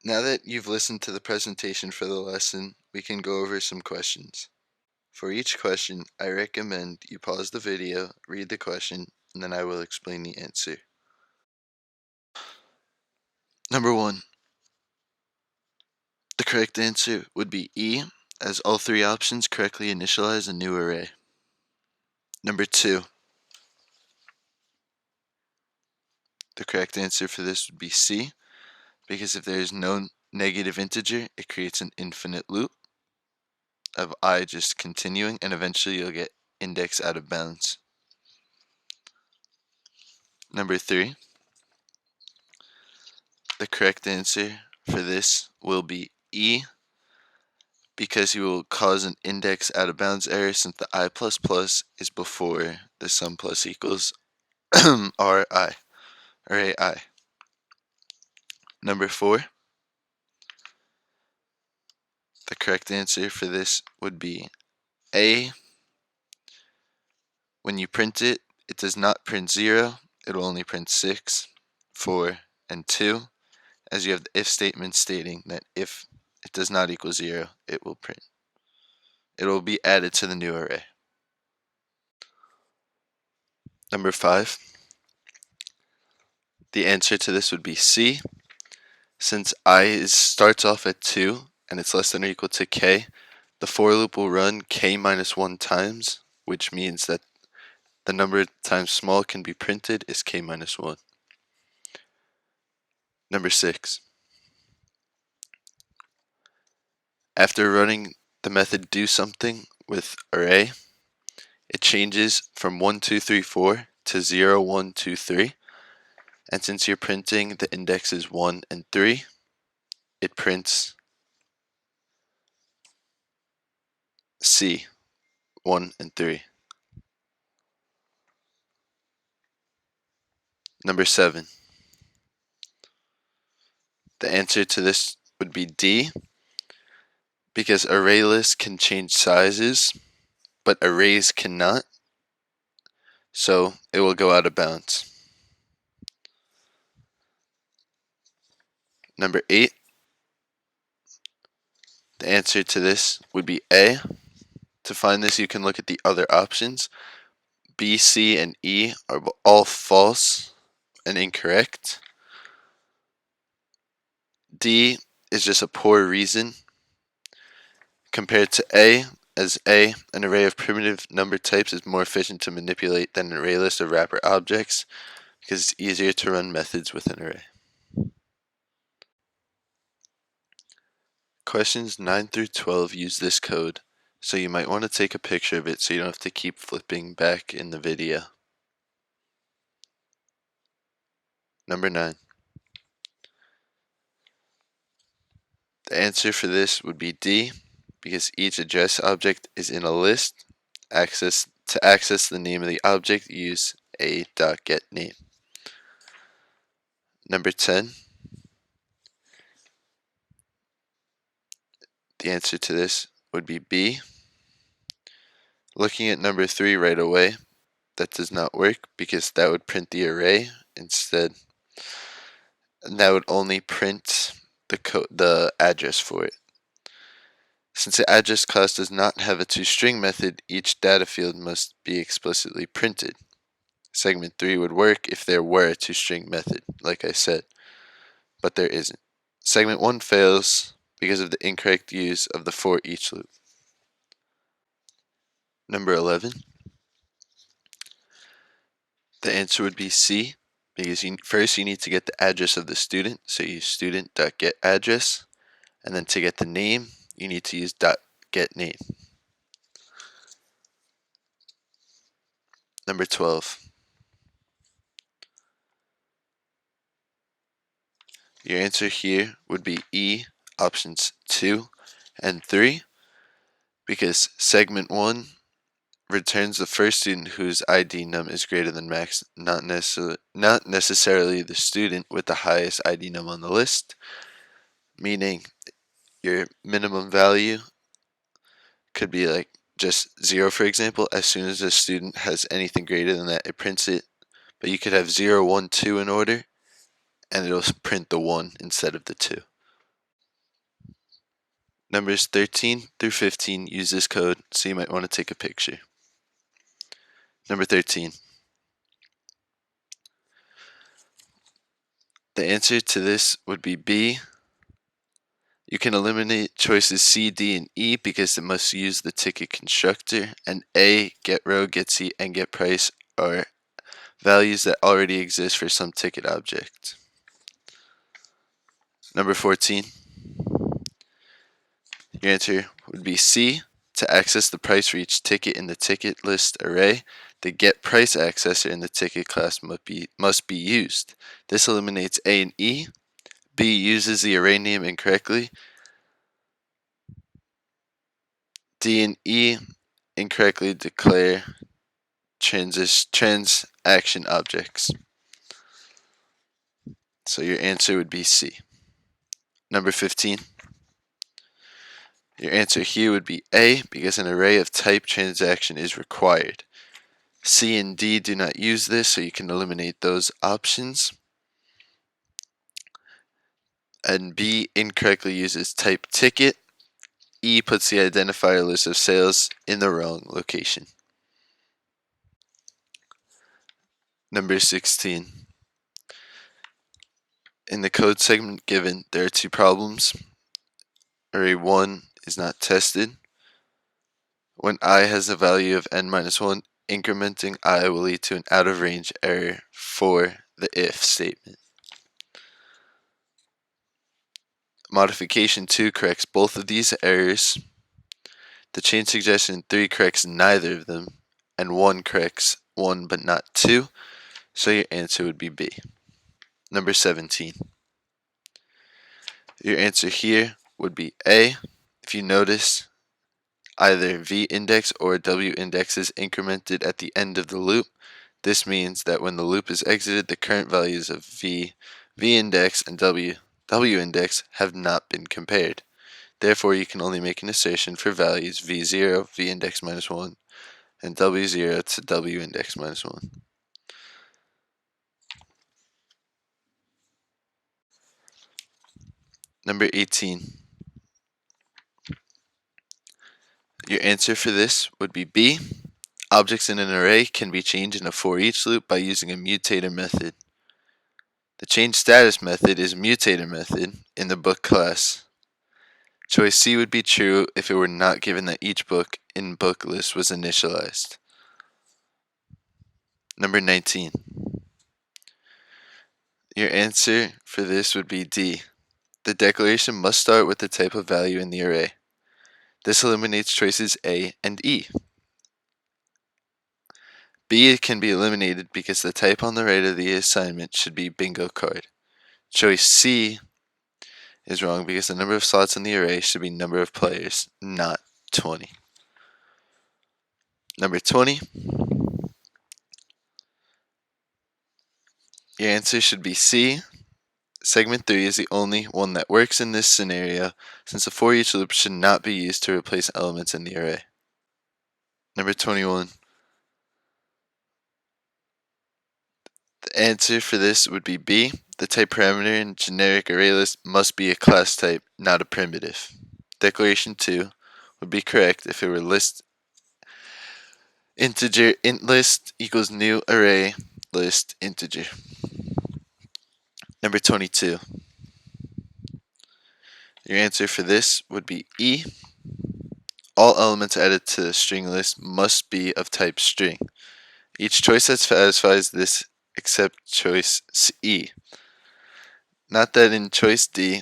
Now that you've listened to the presentation for the lesson, we can go over some questions. For each question, I recommend you pause the video, read the question, and then I will explain the answer. Number 1. The correct answer would be E, as all three options correctly initialize a new array. Number 2. The correct answer for this would be C, because if there is no negative integer, it creates an infinite loop of I just continuing, and eventually you'll get index out of bounds. Number 3. The correct answer for this will be E, because you will cause an index out of bounds error since the I++ is before the sum plus equals Ri, array I. Number 4. The correct answer for this would be A. When you print it, it does not print 0, it will only print 6, 4, and 2, as you have the if statement stating that if it does not equal 0, it will print. It will be added to the new array. Number 5. The answer to this would be C. Since I starts off at 2 and it's less than or equal to k, the for loop will run k minus 1 times, which means that the number of times small can be printed is k minus 1. Number 6. After running the method do something with array, it changes from 1, 2, 3, 4 to 0, 1, 2, 3. And since you're printing the indexes 1 and 3, it prints C, 1 and 3. Number 7. The answer to this would be D, because ArrayLists can change sizes, but arrays cannot, so it will go out of bounds. Number 8. The answer to this would be A. To find this, you can look at the other options. B, C, and E are all false and incorrect. D is just a poor reason compared to A, as A, an array of primitive number types, is more efficient to manipulate than an array list of wrapper objects because it's easier to run methods with an array. Questions 9 through 12 use this code, so you might want to take a picture of it so you don't have to keep flipping back in the video. Number 9. The answer for this would be D, because each address object is in a list. To access the name of the object, use a.getName. Number 10. The answer to this would be B. Looking at number 3 right away, that does not work because that would print the array instead. And that would only print the address for it. Since the address class does not have a toString method, each data field must be explicitly printed. Segment 3 would work if there were a toString method, like I said, but there isn't. Segment 1 fails because of the incorrect use of the for each loop. Number 11. The answer would be C, because first you need to get the address of the student, so you use student.getAddress, and then to get the name, you need to use .getName. Number 12. Your answer here would be E, options 2 and 3, because segment 1 returns the first student whose ID num is greater than max, not necessarily the student with the highest ID num on the list, meaning your minimum value could be like just 0, for example. As soon as a student has anything greater than that, it prints it, but you could have 0, 1, 2 in order, and it'll print the 1 instead of the 2. Numbers 13 through 15 use this code, so you might want to take a picture. Number 13. The answer to this would be B. You can eliminate choices C, D, and E because it must use the ticket constructor, and A, get row, get seat, and get price are values that already exist for some ticket object. Number 14. Your answer would be C. To access the price for each ticket in the ticket list array, the get price accessor in the ticket class must be used. This eliminates A and E. B uses the array name incorrectly. D and E incorrectly declare transaction objects. So your answer would be C. Number 15. Your answer here would be A because an array of type transaction is required. C and D do not use this, so you can eliminate those options. And B incorrectly uses type ticket. E puts the identifier list of sales in the wrong location. Number 16. In the code segment given, there are two problems. Array 1 is not tested. When I has a value of n-1, incrementing I will lead to an out-of-range error for the if statement. Modification 2 corrects both of these errors. The change suggestion 3 corrects neither of them, and 1 corrects 1 but not 2, so your answer would be B. Number 17. Your answer here would be A. If you notice, either V index or W index is incremented at the end of the loop. This means that when the loop is exited, the current values of V index, and W index have not been compared. Therefore, you can only make an assertion for values V0, V index minus 1, and W0 to W index minus 1. Number 18. Your answer for this would be B. Objects in an array can be changed in a for each loop by using a mutator method. The change status method is a mutator method in the book class. Choice C would be true if it were not given that each book in book list was initialized. Number 19. Your answer for this would be D. The declaration must start with the type of value in the array. This eliminates choices A and E. B can be eliminated because the type on the right of the assignment should be bingo card. Choice C is wrong because the number of slots in the array should be number of players, not 20. Number 20. Your answer should be C. Segment 3 is the only one that works in this scenario, since the for each loop should not be used to replace elements in the array. Number 21. The answer for this would be B. The type parameter in generic array list must be a class type, not a primitive. Declaration 2 would be correct if it were list integer int list equals new array list integer. Number 22. Your answer for this would be E. All elements added to the string list must be of type string. Each choice that satisfies this except choice E. Not that in choice D.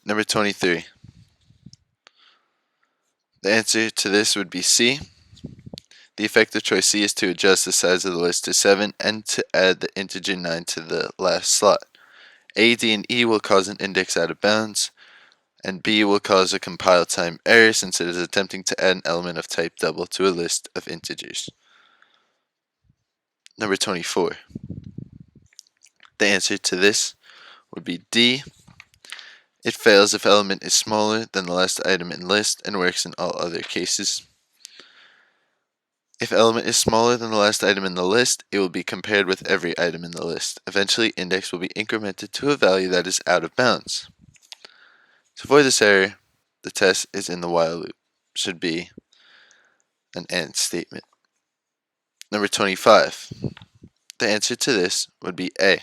Number 23. The answer to this would be C. The effect of choice C is to adjust the size of the list to 7 and to add the integer 9 to the last slot. A, D, and E will cause an index out of bounds, and B will cause a compile time error since it is attempting to add an element of type double to a list of integers. Number 24. The answer to this would be D. It fails if element is smaller than the last item in list and works in all other cases. If element is smaller than the last item in the list, it will be compared with every item in the list. Eventually, index will be incremented to a value that is out of bounds. To avoid this error, the test is in the while loop. Should be an AND statement. Number 25. The answer to this would be A.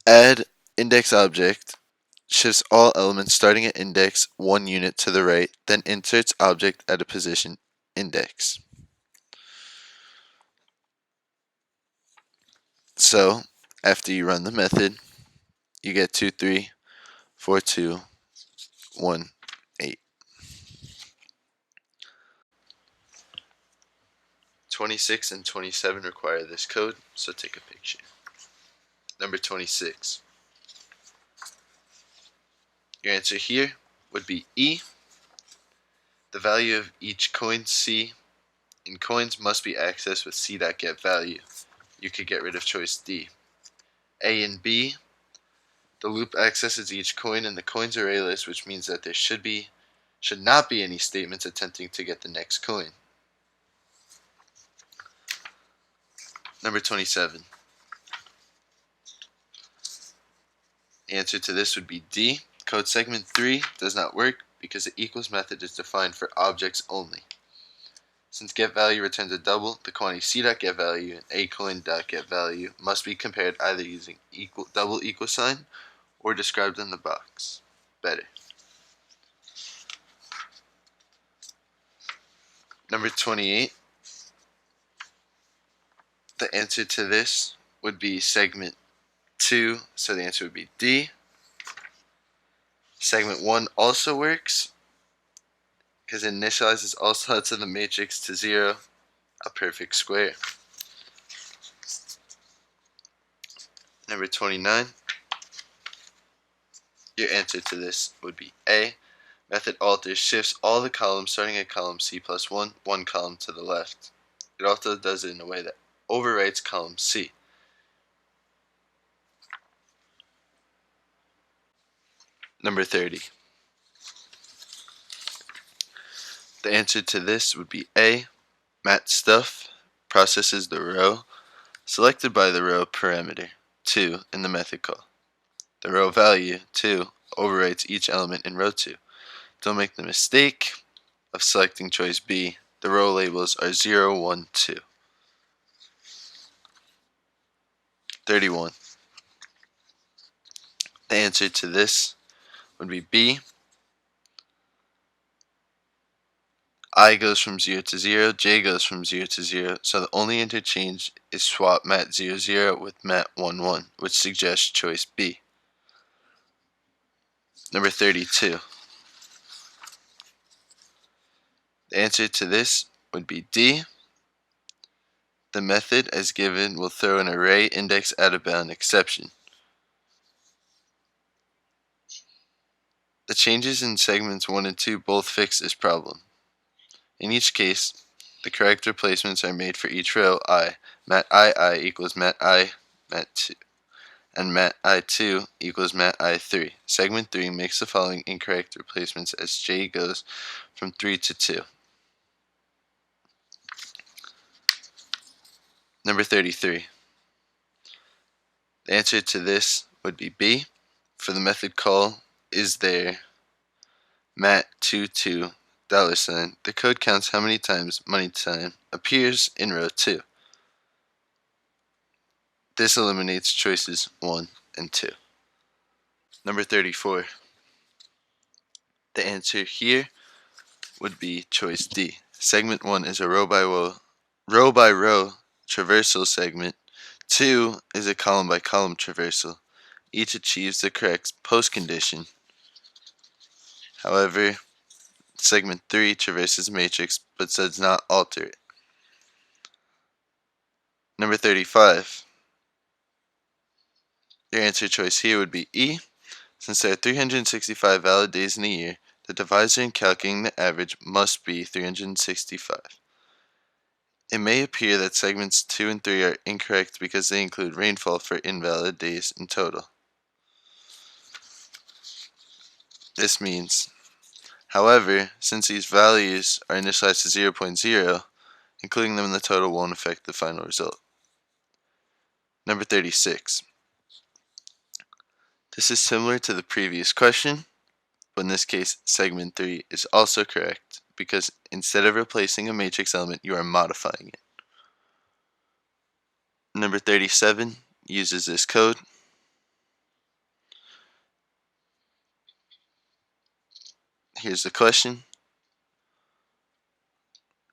Add index object shifts all elements starting at index 1 unit to the right, then inserts object at a position index. So, after you run the method, you get 2, 3, 4, 2, 1, 8. 26 and 27 require this code, so take a picture. Number 26. Your answer here would be E. The value of each coin C in coins must be accessed with C.getValue. You could get rid of choice D. A and B. The loop accesses each coin in the coin's array list, which means that there should not be any statements attempting to get the next coin. Number 27. Answer to this would be D. Code segment 3 does not work because the equals method is defined for objects only. Since getValue returns a double, the quantity C.getValue and aCoin.getValue must be compared either using double equal sign or described in the box. Better. Number 28. The answer to this would be segment 2, so the answer would be D. Segment 1 also works because it initializes all slots of the matrix to 0, a perfect square. Number 29. Your answer to this would be A. Method alters shifts all the columns starting at column C plus 1, one column to the left. It also does it in a way that overwrites column C. Number 30. The answer to this would be A. matStuff processes the row selected by the row parameter 2 in the method call. The row value 2 overwrites each element in row 2. Don't make the mistake of selecting choice B. The row labels are 0, 1, 2. 31. The answer to this would be B. I goes from 0 to 0, J goes from 0 to 0, so the only interchange is swap mat 0, 0 with mat 1, 1, which suggests choice B. Number 32. The answer to this would be D. The method as given will throw an array index out of bound exception. The changes in segments 1 and 2 both fix this problem. In each case, the correct replacements are made for each row I. Mat I equals mat I, mat 2. And mat I2 equals mat I3. Segment 3 makes the following incorrect replacements as J goes from 3 to 2. Number 33. The answer to this would be B. For the method call is there mat22 $, the code counts how many times money sign appears in row 2. This eliminates choices 1 and 2. Number 34. The answer here would be choice D. Segment 1 is a row by row traversal segment. 2 is a column by column traversal. Each achieves the correct post condition. However, segment 3 traverses matrix but does not alter it. Number 35. Your answer choice here would be E. Since there are 365 valid days in a year, the divisor in calculating the average must be 365. It may appear that segments 2 and 3 are incorrect because they include rainfall for invalid days in total. This means However, since these values are initialized to 0.0, including them in the total won't affect the final result. Number 36. This is similar to the previous question, but in this case, segment 3 is also correct because instead of replacing a matrix element, you are modifying it. Number 37 uses this code. Here's the question.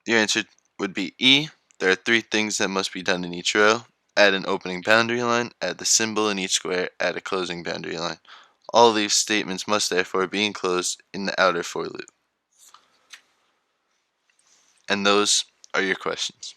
Your answer would be E. There are 3 things that must be done in each row. Add an opening boundary line, add the symbol in each square, add a closing boundary line. All of these statements must therefore be enclosed in the outer for loop. And those are your questions.